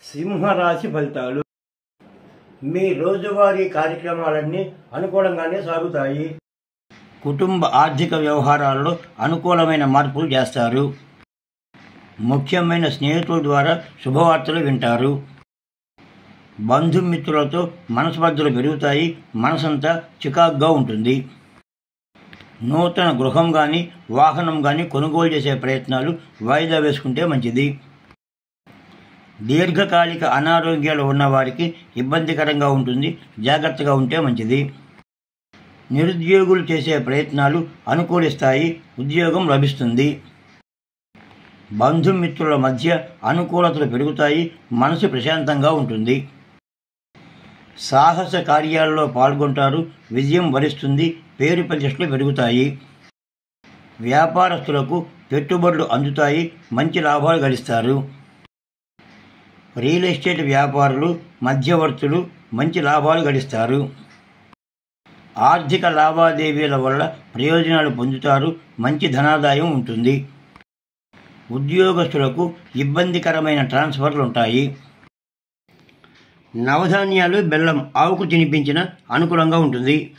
సింహరాశి ఫలితాలు. మీ రోజువారీ కార్యక్రమాలన్నీ అనుకూలంగానే సాగుతాయి. కుటుంబ ఆర్థిక వ్యవహారాల్లో అనుకూలమైన మార్పులు చేస్తారు. ముఖ్యమైన స్నేహితుల ద్వారా శుభవార్తలు వింటారు. బంధుమిత్రులతో మనస్పర్ధలు పెరుగుతాయి. మనసంతా చికాకుగా ఉంటుంది. నూతన గృహం కానీ వాహనం కానీ కొనుగోలు చేసే ప్రయత్నాలు వాయిదా వేసుకుంటే మంచిది. దీర్ఘకాలిక అనారోగ్యాలు ఉన్నవారికి ఇబ్బందికరంగా ఉంటుంది. జాగ్రత్తగా ఉంటే మంచిది. నిరుద్యోగులు చేసే ప్రయత్నాలు అనుకూలిస్తాయి. ఉద్యోగం లభిస్తుంది. బంధుమిత్రుల మధ్య అనుకూలతలు పెరుగుతాయి. మనసు ప్రశాంతంగా ఉంటుంది. సాహస కార్యాల్లో పాల్గొంటారు. విజయం వరిస్తుంది. పేరు ప్రతిష్టలు పెరుగుతాయి. వ్యాపారస్తులకు పెట్టుబడులు అందుతాయి. మంచి లాభాలు గడిస్తారు. రియల్ ఎస్టేట్ వ్యాపారులు మధ్యవర్తులు మంచి లాభాలు గడిస్తారు. ఆర్థిక లావాదేవీల వల్ల ప్రయోజనాలు పొందుతారు. మంచి ధనాదాయం ఉంటుంది. ఉద్యోగస్తులకు ఇబ్బందికరమైన ట్రాన్స్ఫర్లు ఉంటాయి. నవధాన్యాలు బెల్లం ఆవుకు తినిపించిన అనుకూలంగా ఉంటుంది.